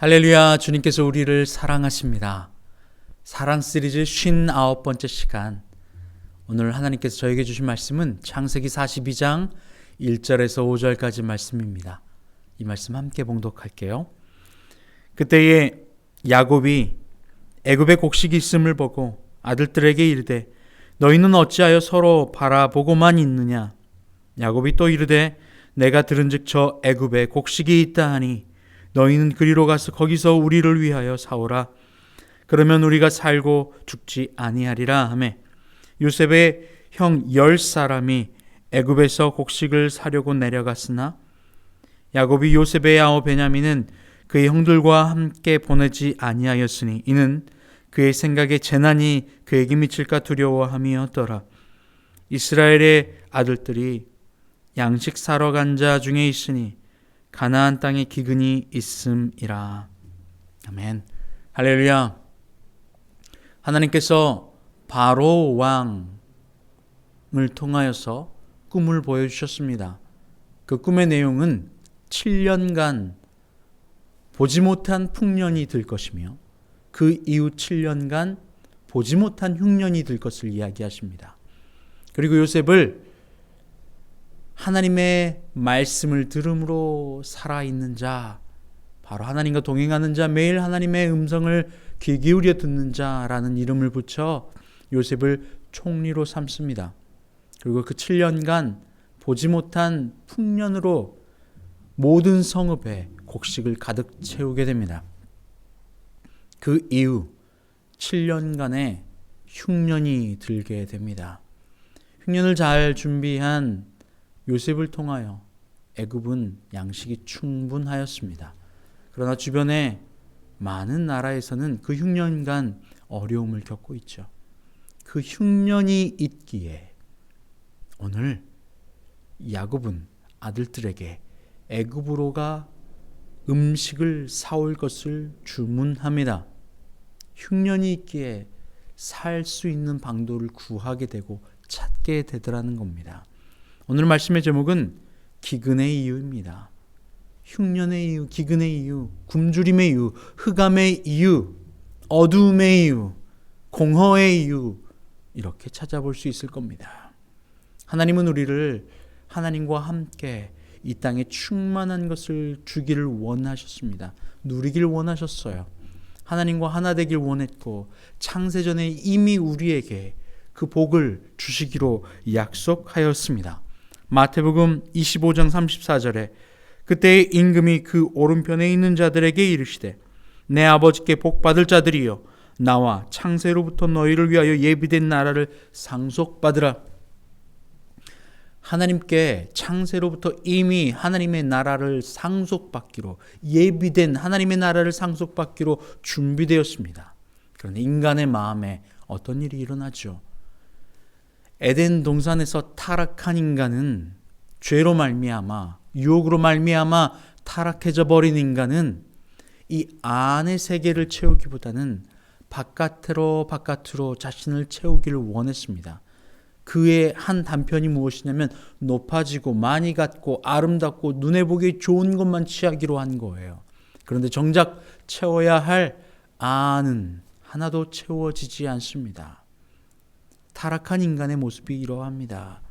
할렐루야, 주님께서 우리를 사랑하십니다. 사랑 시리즈 59번째 시간. 오늘 하나님께서 저에게 주신 말씀은 창세기 42장 1절에서 5절까지 말씀입니다. 이 말씀 함께 봉독할게요. 그때에 야곱이 애굽에 곡식이 있음을 보고 아들들에게 이르되 너희는 어찌하여 서로 바라보고만 있느냐. 야곱이 또 이르되 내가 들은즉 저 애굽에 곡식이 있다 하니 너희는 그리로 가서 거기서 우리를 위하여 사오라. 그러면 우리가 살고 죽지 아니하리라 하매 요셉의 형 10사람이 애굽에서 곡식을 사려고 내려갔으나 야곱이 요셉의 아우 베냐민은 그의 형들과 함께 보내지 아니하였으니 이는 그의 생각에 재난이 그에게 미칠까 두려워함이었더라. 이스라엘의 아들들이 양식 사러 간 자 중에 있으니 가나안 땅에 기근이 있음이라. 아멘. 할렐루야. 하나님께서 바로 왕을 통하여서 꿈을 보여주셨습니다. 그 꿈의 내용은 7년간 보지 못한 풍년이 들 것이며 그 이후 7년간 보지 못한 흉년이 들 것을 이야기하십니다. 그리고 요셉을 하나님의 말씀을 들음으로 살아있는 자, 바로 하나님과 동행하는 자, 매일 하나님의 음성을 귀 기울여 듣는 자라는 이름을 붙여 요셉을 총리로 삼습니다. 그리고 그 7년간 보지 못한 풍년으로 모든 성읍에 곡식을 가득 채우게 됩니다. 그 이후 7년간의 흉년이 들게 됩니다. 흉년을 잘 준비한 요셉을 통하여 애굽은 양식이 충분하였습니다. 그러나 주변의 많은 나라에서는 그 흉년간 어려움을 겪고 있죠. 그 흉년이 있기에 오늘 야곱은 아들들에게 애굽으로가 음식을 사올 것을 주문합니다. 흉년이 있기에 살 수 있는 방도를 구하게 되고 찾게 되더라는 겁니다. 오늘 말씀의 제목은 기근의 이유입니다. 흉년의 이유, 기근의 이유, 굶주림의 이유, 흑암의 이유, 어두움의 이유, 공허의 이유, 이렇게 찾아볼 수 있을 겁니다. 하나님은 우리를 하나님과 함께 이 땅에 충만한 것을 주기를 원하셨습니다. 누리길 원하셨어요. 하나님과 하나 되길 원했고 창세전에 이미 우리에게 그 복을 주시기로 약속하였습니다. 마태복음 25장 34절에 그때의 임금이 그 오른편에 있는 자들에게 이르시되 내 아버지께 복받을 자들이여 나와 창세로부터 너희를 위하여 예비된 나라를 상속받으라. 하나님께 창세로부터 이미 하나님의 나라를 상속받기로 예비된 하나님의 나라를 상속받기로 준비되었습니다. 그런데 인간의 마음에 어떤 일이 일어나죠? 에덴 동산에서 타락한 인간은 죄로 말미암아 유혹으로 말미암아 타락해져 버린 인간은 이 안의 세계를 채우기보다는 바깥으로 자신을 채우기를 원했습니다. 그의 한 단편이 무엇이냐면 높아지고 많이 갖고 아름답고 눈에 보기 좋은 것만 취하기로 한 거예요. 그런데 정작 채워야 할 안은 하나도 채워지지 않습니다. 타락한 인간의 모습이 이러합니다.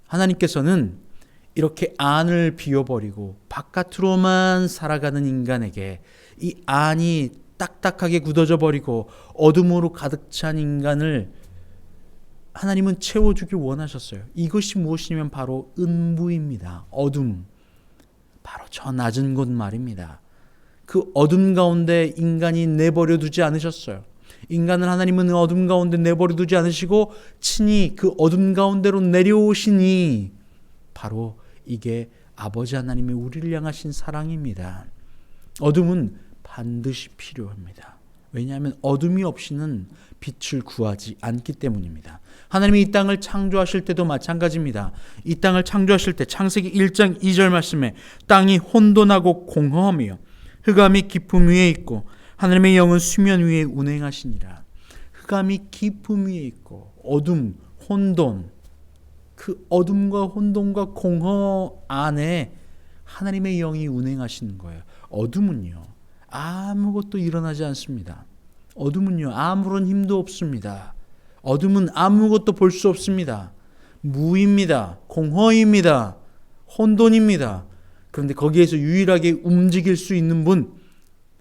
하나님께서는 이렇게 안을 비워버리고 바깥으로만 살아가는 인간에게 이 안이 딱딱하게 굳어져 버리고 어둠으로 가득 찬 인간을 하나님은 채워주길 원하셨어요. 이것이 무엇이냐면 바로 음부입니다. 어둠. 바로 저 낮은 곳 말입니다. 그 어둠 가운데 인간이 내버려 두지 않으셨어요. 인간을 하나님은 어둠 가운데 내버려 두지 않으시고 친히 그 어둠 가운데로 내려오시니 바로 이게 아버지 하나님의 우리를 향하신 사랑입니다. 어둠은 반드시 필요합니다. 왜냐하면 어둠이 없이는 빛을 구하지 않기 때문입니다. 하나님이 이 땅을 창조하실 때도 마찬가지입니다. 이 땅을 창조하실 때 창세기 1장 2절 말씀에 땅이 혼돈하고 공허하며 흑암이 깊음 위에 있고 하나님의 영은 수면 위에 운행하시니라. 흑암이 깊음 위에 있고 어둠, 혼돈, 그 어둠과 혼돈과 공허 안에 하나님의 영이 운행하시는 거예요. 어둠은요, 아무것도 일어나지 않습니다. 어둠은요, 아무런 힘도 없습니다. 어둠은 아무것도 볼 수 없습니다. 무입니다. 공허입니다. 혼돈입니다. 그런데 거기에서 유일하게 움직일 수 있는 분,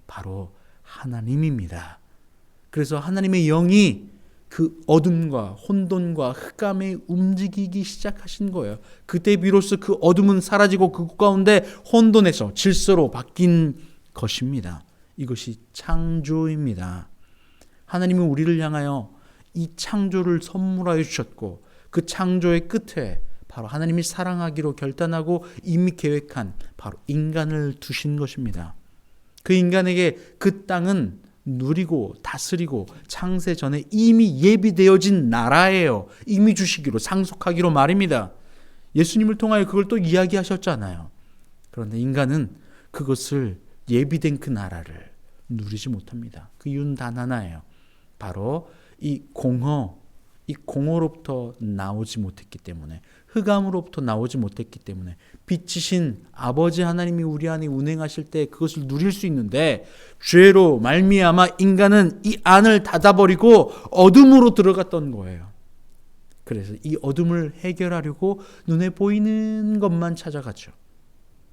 바로 하나님입니다. 그래서 하나님의 영이 그 어둠과 혼돈과 흑암에 움직이기 시작하신 거예요. 그때 비로소 그 어둠은 사라지고 그 가운데 혼돈에서 질서로 바뀐 것입니다. 이것이 창조입니다. 하나님은 우리를 향하여 이 창조를 선물하여 주셨고, 그 창조의 끝에 바로 하나님이 사랑하기로 결단하고 이미 계획한 바로 인간을 두신 것입니다. 그 인간에게 그 땅은 누리고 다스리고 창세 전에 이미 예비되어진 나라예요. 이미 주시기로, 상속하기로 말입니다. 예수님을 통하여 그걸 또 이야기하셨잖아요. 그런데 인간은 그것을, 예비된 그 나라를 누리지 못합니다. 그 이유는 단 하나예요. 바로 이 공허로부터 나오지 못했기 때문에, 흑암으로부터 나오지 못했기 때문에, 빛이신 아버지 하나님이 우리 안에 운행하실 때 그것을 누릴 수 있는데, 죄로 말미암아 인간은 이 안을 닫아버리고 어둠으로 들어갔던 거예요. 그래서 이 어둠을 해결하려고 눈에 보이는 것만 찾아갔죠.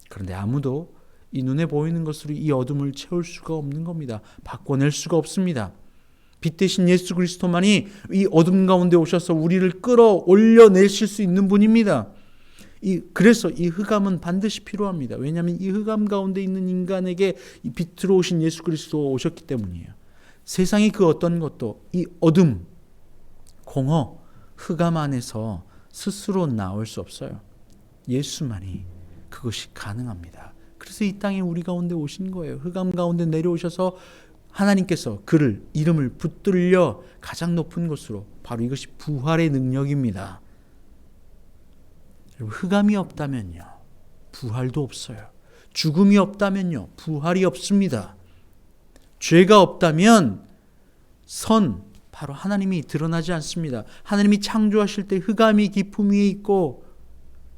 그런데 아무도 이 눈에 보이는 것으로 이 어둠을 채울 수가 없는 겁니다. 바꿔낼 수가 없습니다. 빛 대신 예수 그리스도만이 이 어둠 가운데 오셔서 우리를 끌어올려내실 수 있는 분입니다. 그래서 이 흑암은 반드시 필요합니다. 왜냐하면 이 흑암 가운데 있는 인간에게 이 빛으로 오신 예수 그리스도가 오셨기 때문이에요. 세상이 그 어떤 것도 이 어둠, 공허, 흑암 안에서 스스로 나올 수 없어요. 예수만이 그것이 가능합니다. 그래서 이 땅에 우리 가운데 오신 거예요. 흑암 가운데 내려오셔서 하나님께서 그를, 이름을 붙들려 가장 높은 곳으로, 바로 이것이 부활의 능력입니다. 흑암이 없다면요, 부활도 없어요. 죽음이 없다면요, 부활이 없습니다. 죄가 없다면 바로 하나님이 드러나지 않습니다. 하나님이 창조하실 때 흑암이 깊음 위에 있고,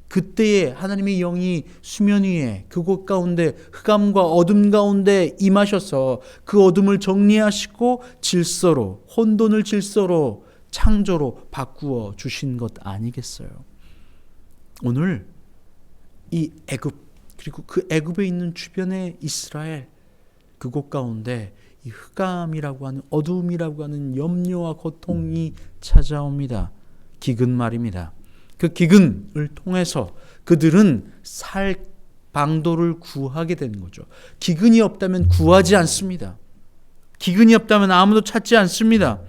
그때에 하나님의 영이 수면 위에, 그곳 가운데 흑암과 어둠 가운데 임하셔서 그 어둠을 정리하시고 질서로, 혼돈을 질서로, 창조로 바꾸어 주신 것 아니겠어요? 오늘 이 애굽, 그리고 그 애굽에 있는 주변의 이스라엘, 그곳 가운데 이 흑암이라고 하는, 어둠이라고 하는 염려와 고통이 찾아옵니다. 기근 말입니다. 그 기근을 통해서 그들은 살 방도를 구하게 되는 거죠. 기근이 없다면 구하지 않습니다. 기근이 없다면 아무도 찾지 않습니다.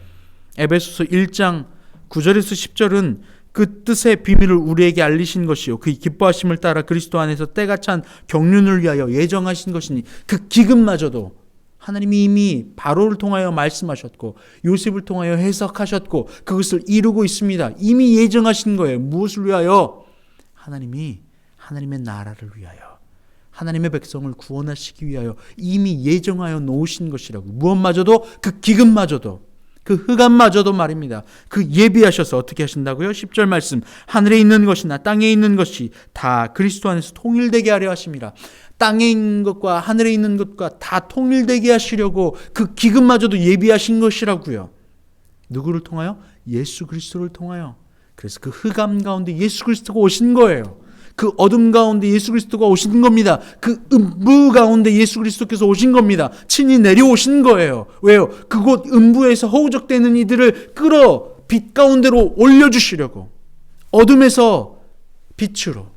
에베소서 1장 9절에서 10절은 그 뜻의 비밀을 우리에게 알리신 것이요, 그 기뻐하심을 따라 그리스도 안에서 때가 찬 경륜을 위하여 예정하신 것이니, 그 기근마저도 하나님이 이미 바로를 통하여 말씀하셨고 요셉을 통하여 해석하셨고 그것을 이루고 있습니다. 이미 예정하신 거예요. 무엇을 위하여? 하나님이 하나님의 나라를 위하여, 하나님의 백성을 구원하시기 위하여 이미 예정하여 놓으신 것이라고. 무엇마저도, 그 기근마저도, 그 흑암마저도 말입니다. 그 예비하셔서 어떻게 하신다고요? 10절 말씀, 하늘에 있는 것이나 땅에 있는 것이 다 그리스도 안에서 통일되게 하려 하심이라. 땅에 있는 것과 하늘에 있는 것과 다 통일되게 하시려고 그 기근마저도 예비하신 것이라고요. 누구를 통하여? 예수 그리스도를 통하여. 그래서 그 흑암 가운데 예수 그리스도가 오신 거예요. 그 어둠 가운데 예수 그리스도가 오신 겁니다. 그 음부 가운데 예수 그리스도께서 오신 겁니다. 친히 내려오신 거예요. 왜요? 그곳 음부에서 허우적대는 이들을 끌어 빛 가운데로 올려주시려고, 어둠에서 빛으로,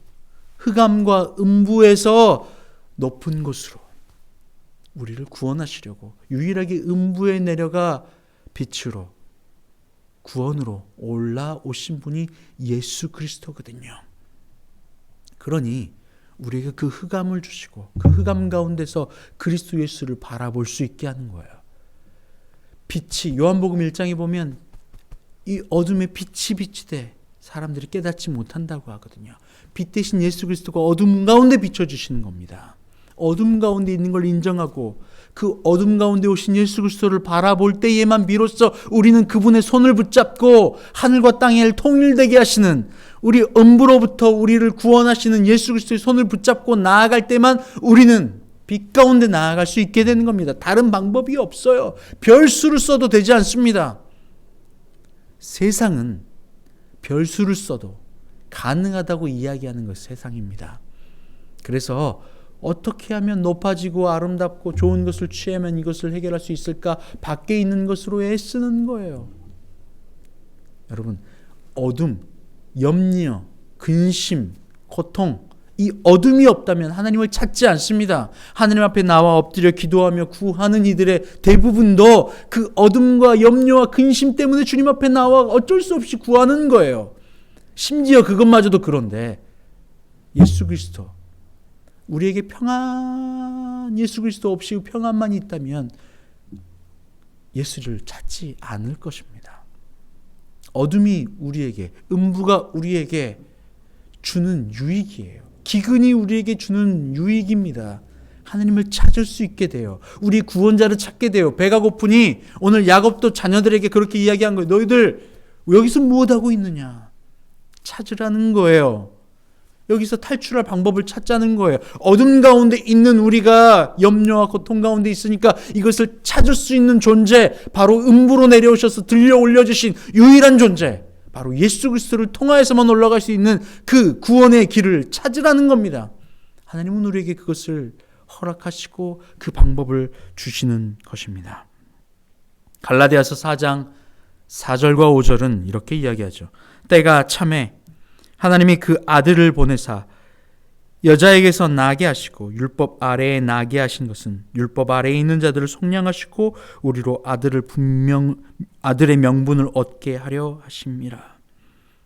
흑암과 음부에서 높은 곳으로 우리를 구원하시려고 유일하게 음부에 내려가 빛으로, 구원으로 올라오신 분이 예수 그리스도거든요. 그러니 우리에게 그 흑암을 주시고 그 흑암 가운데서 그리스도 예수를 바라볼 수 있게 하는 거예요. 빛이, 요한복음 1장에 보면 이 어둠에 빛이 돼 사람들이 깨닫지 못한다고 하거든요. 빛 대신 예수 그리스도가 어둠 가운데 비춰주시는 겁니다. 어둠 가운데 있는 걸 인정하고 그 어둠 가운데 오신 예수 그리스도를 바라볼 때에만 비로소 우리는 그분의 손을 붙잡고 하늘과 땅을 통일되게 하시는, 우리 음부로부터 우리를 구원하시는 예수 그리스도의 손을 붙잡고 나아갈 때만 우리는 빛 가운데 나아갈 수 있게 되는 겁니다. 다른 방법이 없어요. 별수를 써도 되지 않습니다. 세상은 별수를 써도 가능하다고 이야기하는 것이 세상입니다. 그래서 어떻게 하면 높아지고 아름답고 좋은 것을 취하면 이것을 해결할 수 있을까? 밖에 있는 것으로 애쓰는 거예요. 여러분, 어둠, 염려, 근심, 고통, 이 어둠이 없다면 하나님을 찾지 않습니다. 하나님 앞에 나와 엎드려 기도하며 구하는 이들의 대부분도 그 어둠과 염려와 근심 때문에 주님 앞에 나와 어쩔 수 없이 구하는 거예요. 심지어 그것마저도 그런데 예수 그리스도, 우리에게 평안, 예수 그리스도 없이 평안만 있다면 예수를 찾지 않을 것입니다. 어둠이 우리에게, 음부가 우리에게 주는 유익이에요. 기근이 우리에게 주는 유익입니다. 하나님을 찾을 수 있게 돼요. 우리 구원자를 찾게 돼요. 배가 고프니 오늘 야곱도 자녀들에게 그렇게 이야기한 거예요. 너희들 여기서 무엇하고 있느냐? 찾으라는 거예요. 여기서 탈출할 방법을 찾자는 거예요. 어둠 가운데 있는 우리가 염려와 고통 가운데 있으니까 이것을 찾을 수 있는 존재, 바로 음부로 내려오셔서 들려 올려주신 유일한 존재, 바로 예수 그리스도를 통하여서만 올라갈 수 있는 그 구원의 길을 찾으라는 겁니다. 하나님은 우리에게 그것을 허락하시고 그 방법을 주시는 것입니다. 갈라디아서 4장 4절과 5절은 이렇게 이야기하죠. 때가 참에 하나님이 그 아들을 보내사 여자에게서 나게 하시고 율법 아래에 나게 하신 것은 율법 아래에 있는 자들을 속량하시고 우리로 아들의 명분을 얻게 하려 하심이라.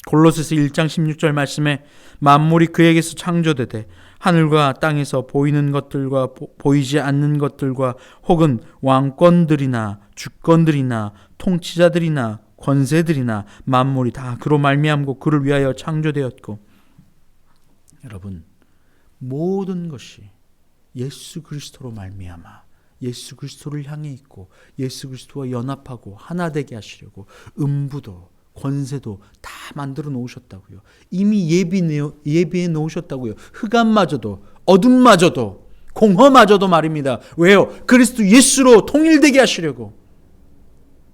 골로새서 1장 16절 말씀에 만물이 그에게서 창조되되 하늘과 땅에서 보이는 것들과 보이지 않는 것들과 혹은 왕권들이나 주권들이나 통치자들이나 권세들이나 만물이 다 그로 말미암고 그를 위하여 창조되었고, 여러분, 모든 것이 예수 그리스도로 말미암아 예수 그리스도를 향해 있고 예수 그리스도와 연합하고 하나 되게 하시려고 음부도 권세도 다 만들어 놓으셨다고요. 이미 예비해 놓으셨다고요. 흑암마저도 어둠마저도 공허마저도 말입니다. 왜요? 그리스도 예수로 통일되게 하시려고.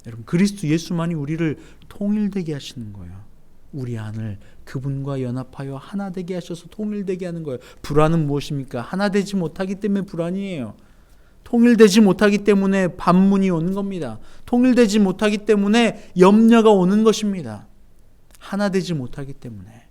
여러분, 그리스도 예수만이 우리를 통일되게 하시는 거예요. 우리 안을 그분과 연합하여 하나 되게 하셔서 통일되게 하는 거예요. 불안은 무엇입니까? 하나 되지 못하기 때문에 불안이에요. 통일되지 못하기 때문에 반문이 오는 겁니다. 통일되지 못하기 때문에 염려가 오는 것입니다. 하나 되지 못하기 때문에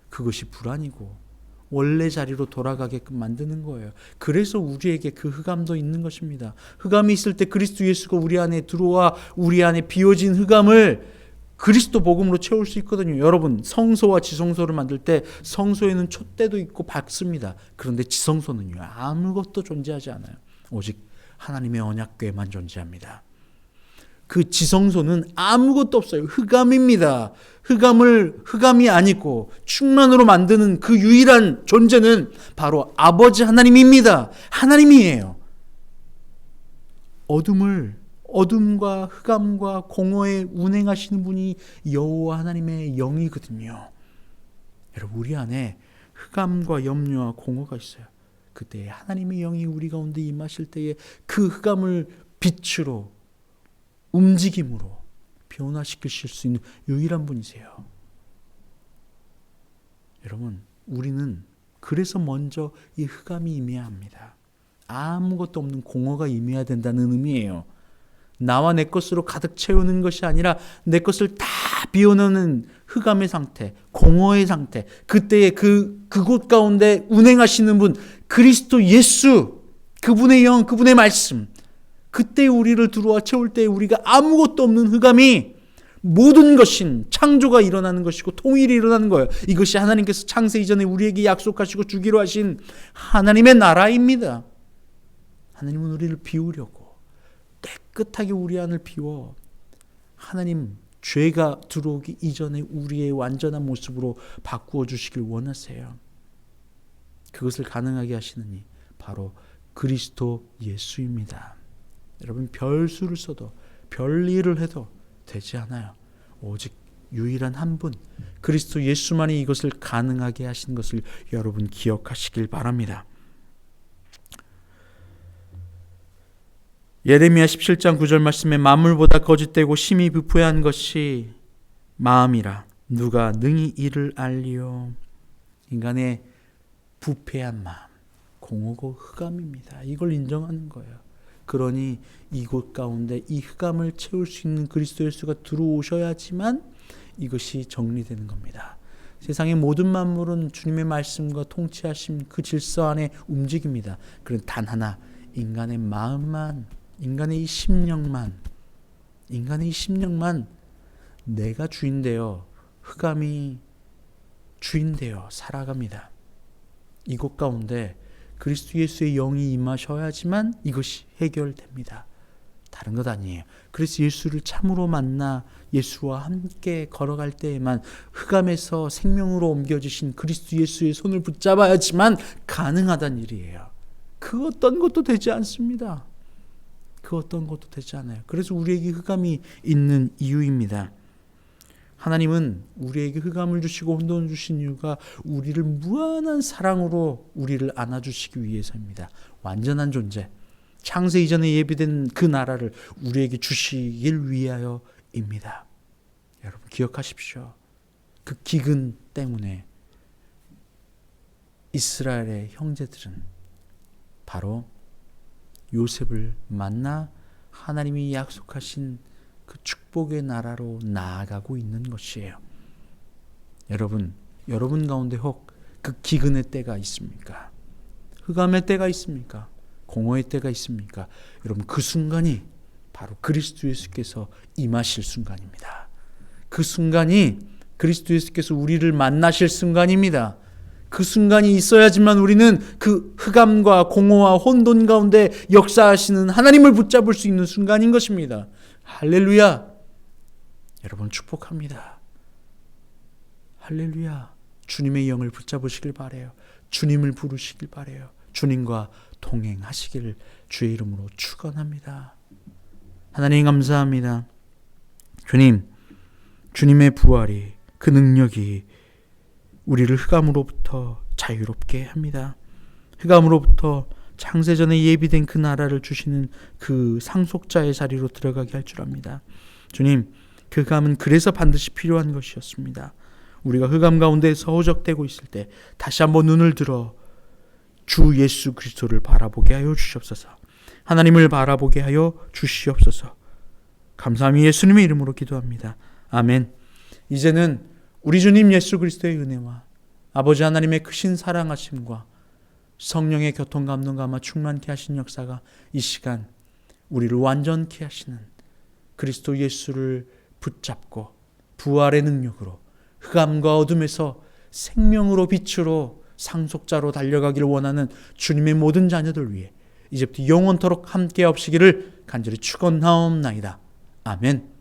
그것이 불안이고 원래 자리로 돌아가게끔 만드는 거예요. 그래서 우리에게 그 흑암도 있는 것입니다. 흑암이 있을 때 그리스도 예수가 우리 안에 들어와 우리 안에 비워진 흑암을 그리스도 복음으로 채울 수 있거든요. 여러분, 성소와 지성소를 만들 때 성소에는 촛대도 있고 밝습니다. 그런데 지성소는요, 아무것도 존재하지 않아요. 오직 하나님의 언약궤만 존재합니다. 그 지성소는 아무것도 없어요. 흑암입니다. 흑암이 아니고 충만으로 만드는 그 유일한 존재는 바로 아버지 하나님입니다. 하나님이에요. 어둠과 흑암과 공허에 운행하시는 분이 여호와 하나님의 영이거든요. 여러분, 우리 안에 흑암과 염려와 공허가 있어요. 그때 하나님의 영이 우리 가운데 임하실 때에 그 흑암을 빛으로, 움직임으로 변화시키실 수 있는 유일한 분이세요. 여러분, 우리는 그래서 먼저 이 흑암이 임해야 합니다. 아무것도 없는 공허가 임해야 된다는 의미예요. 나와 내 것으로 가득 채우는 것이 아니라 내 것을 다 비워놓는 흑암의 상태, 공허의 상태, 그때의 그곳 가운데 운행하시는 분, 그리스도 예수, 그분의 영, 그분의 말씀, 그때 우리를 들어와 채울 때 우리가 아무것도 없는 흑암이 모든 것인 창조가 일어나는 것이고 통일이 일어나는 거예요. 이것이 하나님께서 창세 이전에 우리에게 약속하시고 주기로 하신 하나님의 나라입니다. 하나님은 우리를 비우려고 깨끗하게 우리 안을 비워 하나님 죄가 들어오기 이전에 우리의 완전한 모습으로 바꾸어 주시길 원하세요. 그것을 가능하게 하시는 이 바로 그리스도 예수입니다. 여러분, 별수를 써도 별일을 해도 되지 않아요. 오직 유일한 한 분, 그리스도 예수만이 이것을 가능하게 하신 것을 여러분 기억하시길 바랍니다. 예레미야 17장 9절 말씀에 만물보다 거짓되고 심히 부패한 것이 마음이라 누가 능히 이를 알리요. 인간의 부패한 마음, 공허고 흑암입니다. 이걸 인정하는 거예요. 그러니 이곳 가운데 이 흑암을 채울 수 있는 그리스도 예수가 들어오셔야지만 이것이 정리되는 겁니다. 세상의 모든 만물은 주님의 말씀과 통치하심 그 질서 안에 움직입니다. 그런 단 하나, 인간의 마음만, 인간의 이 심령만 내가 주인되어 흑암이 주인되어 살아갑니다. 이곳 가운데 그리스도 예수의 영이 임하셔야지만 이것이 해결됩니다. 다른 것 아니에요. 그래서 예수를 참으로 만나 예수와 함께 걸어갈 때에만 흑암에서 생명으로 옮겨지신 그리스도 예수의 손을 붙잡아야지만 가능하다는 일이에요. 그 어떤 것도 되지 않습니다. 그 어떤 것도 되지 않아요. 그래서 우리에게 흑암이 있는 이유입니다. 하나님은 우리에게 흑암을 주시고 혼돈을 주신 이유가 우리를 무한한 사랑으로 우리를 안아주시기 위해서입니다. 완전한 존재, 창세 이전에 예비된 그 나라를 우리에게 주시길 위하여입니다. 여러분 기억하십시오. 그 기근 때문에 이스라엘의 형제들은 바로 요셉을 만나 하나님이 약속하신 그 축복의 나라로 나아가고 있는 것이에요. 여러분 가운데 혹 그 기근의 때가 있습니까? 흑암의 때가 있습니까? 공허의 때가 있습니까? 여러분 그 순간이 바로 그리스도 예수께서 임하실 순간입니다. 그 순간이 그리스도 예수께서 우리를 만나실 순간입니다. 그 순간이 있어야지만 우리는 그 흑암과 공허와 혼돈 가운데 역사하시는 하나님을 붙잡을 수 있는 순간인 것입니다. 할렐루야! 여러분 축복합니다. 할렐루야! 주님의 영을 붙잡으시길 바라요. 주님을 부르시길 바라요. 주님과 동행하시기를 주의 이름으로 축원합니다. 하나님 감사합니다. 주님의 부활이 그 능력이 우리를 흑암으로부터 자유롭게 합니다. 흑암으로부터 창세전에 예비된 그 나라를 주시는 그 상속자의 자리로 들어가게 할 줄 압니다. 주님, 그 흑암은 그래서 반드시 필요한 것이었습니다. 우리가 흑암 가운데서 허적되고 있을 때 다시 한번 눈을 들어 주 예수 그리스도를 바라보게 하여 주시옵소서. 하나님을 바라보게 하여 주시옵소서. 감사함이 예수님의 이름으로 기도합니다. 아멘. 이제는 우리 주님 예수 그리스도의 은혜와 아버지 하나님의 크신 사랑하심과 성령의 교통 감동 감화 충만케 하신 역사가 이 시간 우리를 완전케 하시는 그리스도 예수를 붙잡고 부활의 능력으로 흑암과 어둠에서 생명으로 빛으로 상속자로 달려가기를 원하는 주님의 모든 자녀들 위해 이제부터 영원토록 함께 없으기를 간절히 축원하옵나이다. 아멘.